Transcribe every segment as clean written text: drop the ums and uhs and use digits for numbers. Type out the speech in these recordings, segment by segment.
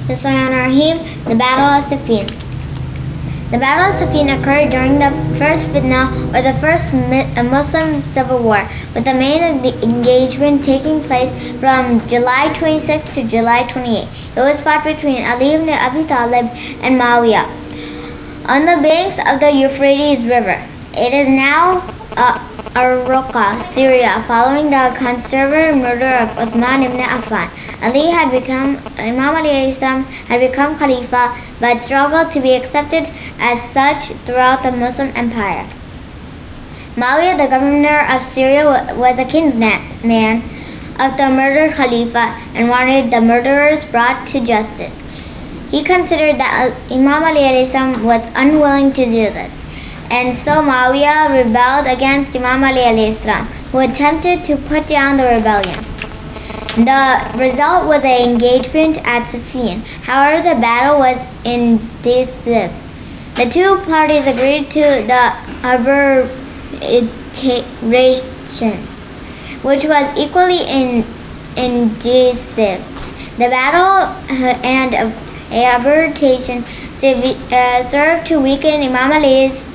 Bismillahirrahmanirrahim. The Battle of Siffin. The Battle of Siffin occurred during the first fitna, or the first Muslim civil war, with the main engagement taking place from July 26 to July 28. It was fought between Ali ibn AbuTalib and Muawiya on the banks of the Euphrates River. It is now Araqqa, Syria, following the conservative murder of Uthman ibn Affan. Imam Ali had become Khalifa, but struggled to be accepted as such throughout the Muslim empire. Muawiya, the governor of Syria, was a kinsman of the murdered Khalifa and wanted the murderers brought to justice. He considered that Imam Ali was unwilling to do this, and so Muawiya rebelled against Imam Ali, who attempted to put down the rebellion. The result was an engagement at Siffin. However, the battle was indecisive. The two parties agreed to the arbitration, which was equally indecisive. The battle and arbitration served to weaken Imam Ali's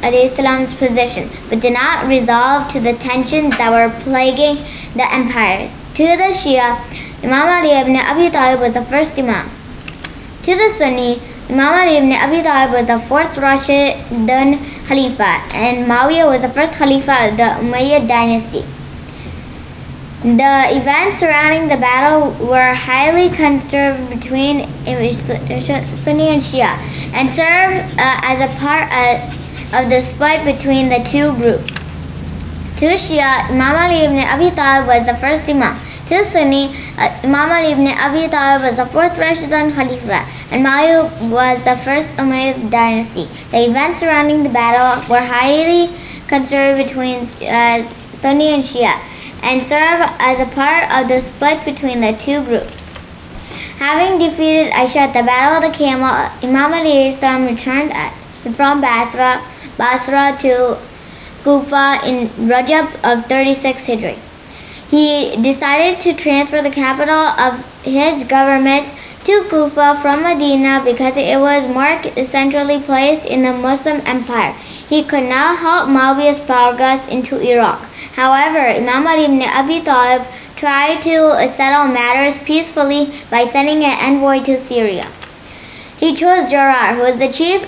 position, but did not resolve to the tensions that were plaguing the empires. To the Shia, Imam Ali ibn Abi Talib was the first Imam. To the Sunni, Imam Ali ibn Abi Talib was the fourth Rashidun Khalifa, and Muawiya was the first Khalifa of the Umayyad dynasty. The events surrounding the battle were highly contested between Sunni and Shia, and served as a part of the split between the two groups. To Shia, Imam Ali ibn Abi Talib was the first Imam. To Sunni, Imam Ali ibn Abi Talib was the fourth Rashidun Khalifa, and Muawiya was the first Umayyad dynasty. The events surrounding the battle were highly contested between Sunni and Shia, and serve as a part of the split between the two groups. Having defeated Aisha at the Battle of the Camel, Imam Ali returned from Basra to Kufa in Rajab of 36 Hijri. He decided to transfer the capital of his government to Kufa from Medina because it was more centrally placed in the Muslim empire. He could now halt Muawiyah's progress into Iraq. However, Imam Ali ibn Abi Talib tried to settle matters peacefully by sending an envoy to Syria. He chose Jarrah, who was the chief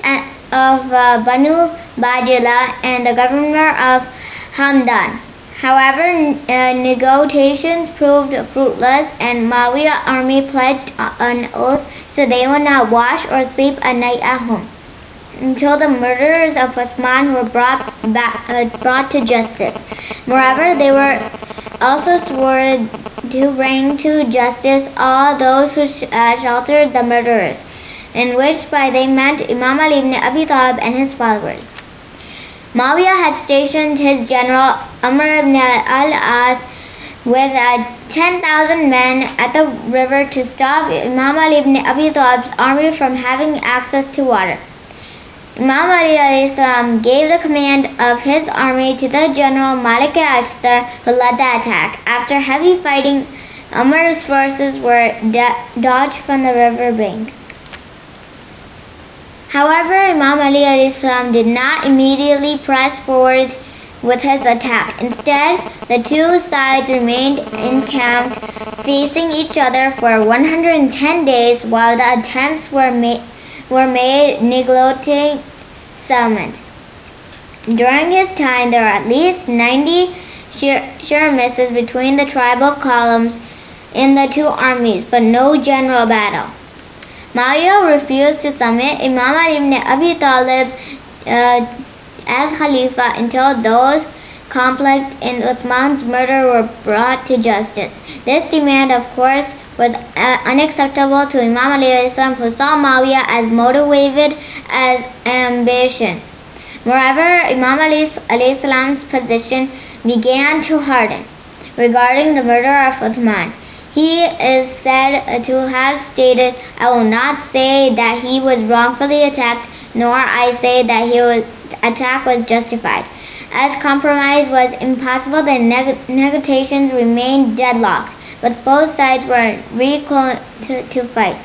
of Banu Bajila and the governor of Hamdan. However, negotiations proved fruitless, and Muawiyah's army pledged an oath, so they would not wash or sleep a night at home until the murderers of Uthman were brought to justice. Moreover, they were also sworn to bring to justice all those who sheltered the murderers, in which by they meant Imam Ali ibn Abi Talib and his followers. Muawiya had stationed his general Amr ibn al-As with 10,000 men at the river to stop Imam Ali ibn Abi Talib's army from having access to water. Imam Ali gave the command of his army to the general Malik al-Ashtar, who led the attack. After heavy fighting, Umar's forces were dodged from the river bank. However, Imam Ali did not immediately press forward with his attack. Instead, the two sides remained encamped, facing each other for 110 days while the attempts were made negotiating settlement. During his time, there were at least 90 skirmishes between the tribal columns in the two armies, but no general battle. Muawiya refused to submit Imam Ali ibn Abi Talib as Khalifa until those conflict in Uthman's murder were brought to justice. This demand, of course, was unacceptable to Imam Ali, who saw Muawiya as motivated as ambition. Moreover, Imam Ali's position began to harden regarding the murder of Uthman. He is said to have stated, "I will not say that he was wrongfully attacked, nor I say that his attack was justified. As compromise was impossible, the negotiations remained deadlocked, but both sides were recalled to fight.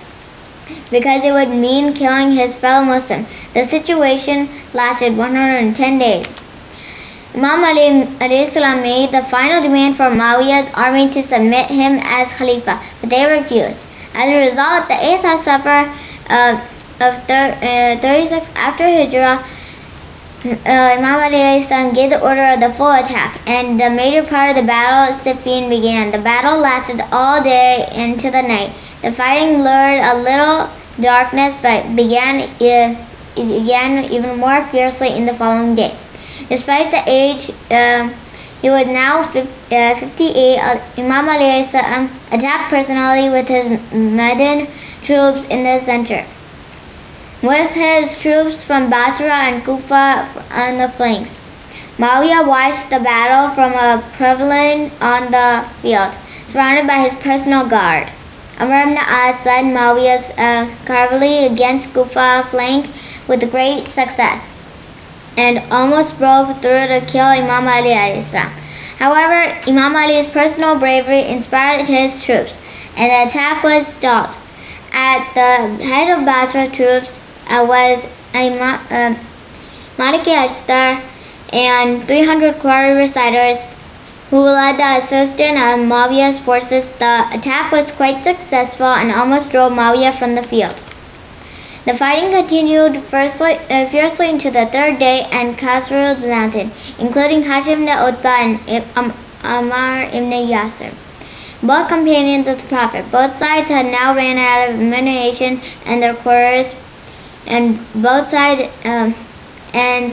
because it would mean killing his fellow Muslim. The situation lasted 110 days. Imam alayhi salam made the final demand for Muawiyah's army to submit him as Khalifa, but they refused. As a result, the 8th Safar of 36 after Hijrah, Imam alayhi salam gave the order of the full attack, and the major part of the battle, Siffin, began. The battle lasted all day into the night. The fighting lured a little darkness, but began even more fiercely in the following day. Despite the age, he was now 58. Imam alayhi salam attacked personally with his Median troops in the center, with his troops from Basra and Kufa on the flanks. Muawiya watched the battle from a pavilion on the field, surrounded by his personal guard. Amr ibn As led Muawiya's cavalry against Kufa flank with great success, and almost broke through to kill Imam Ali alayhi salam. However, Imam Ali's personal bravery inspired his troops, and the attack was stalled. At the head of Basra troops was Maliki Ashtar and 300 quarry reciters who led the assistance of Muawiya's forces. The attack was quite successful and almost drove Muawiya from the field. The fighting continued fiercely into the third day, and casualties mounted, including Hashim ibn Utbah and Ammar ibn Yasir, both companions of the Prophet. Both sides had now ran out of ammunition and their quarters, and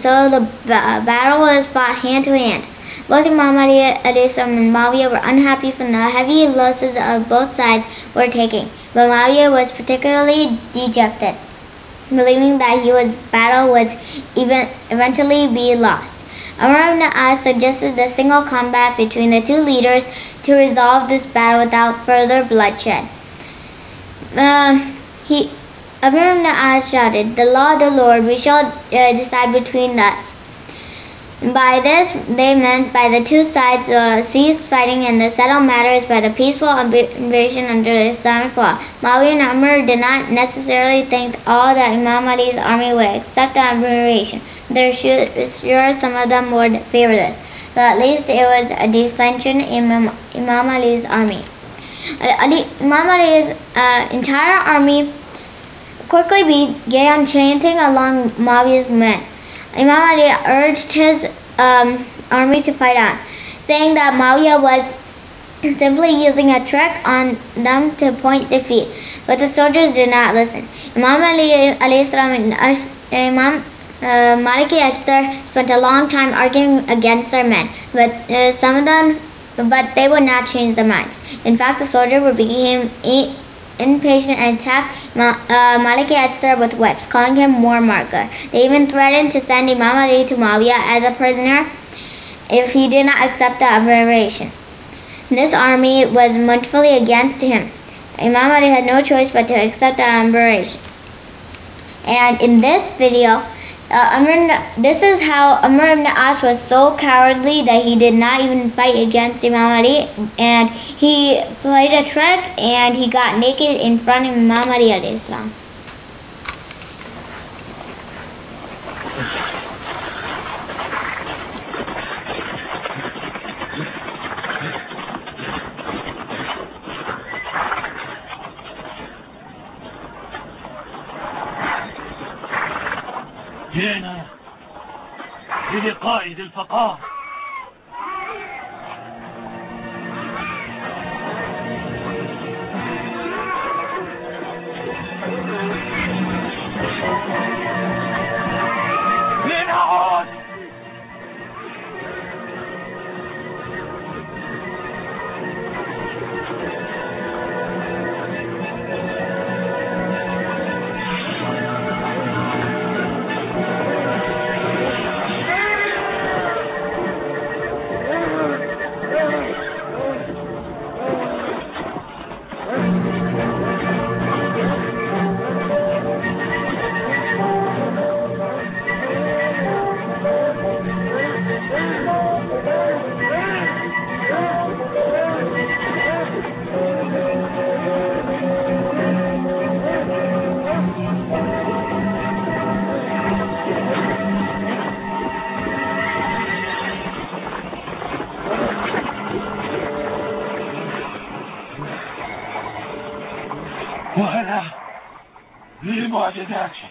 so the battle was fought hand to hand. Both Imam Ali alayhi salam and Muawiya were unhappy from the heavy losses of both sides were taking, but Muawiya was particularly dejected, believing that his battle would eventually be lost. Amr ibn As suggested the single combat between the two leaders to resolve this battle without further bloodshed. Amr ibn As shouted, "The law of the Lord, we shall decide between us." By this they meant by the two sides cease fighting and settle matters by the peaceful invasion under the Islamic law. Muawiya and Amr did not necessarily think all that Imam Ali's army would accept the liberation. They're sure some of them would favor this, but at least it was a dissension in Imam Ali's army. Imam Ali's entire army quickly began chanting along Muawiya's men. Imam Ali urged his army to fight on, saying that Muawiya was simply using a trick on them to point defeat. But the soldiers did not listen. Imam Ali alayhi salam and Imam Maliki Ashtar spent a long time arguing against their men, but they would not change their minds. In fact, the soldiers became impatient and attacked Maliki Ashtar with whips, calling him more martyr. They even threatened to send Imam Ali to Muawiya as a prisoner if he did not accept the liberation. This army was manfully against him. Imam Ali had no choice but to accept the liberation. And in this video, this is how Amr ibn As was so cowardly that he did not even fight against Imam Ali, and he played a trick and he got naked in front of Imam Ali alayhi salam. جئنا للقائد الفقار. لنعود. وأنا في معجزاتي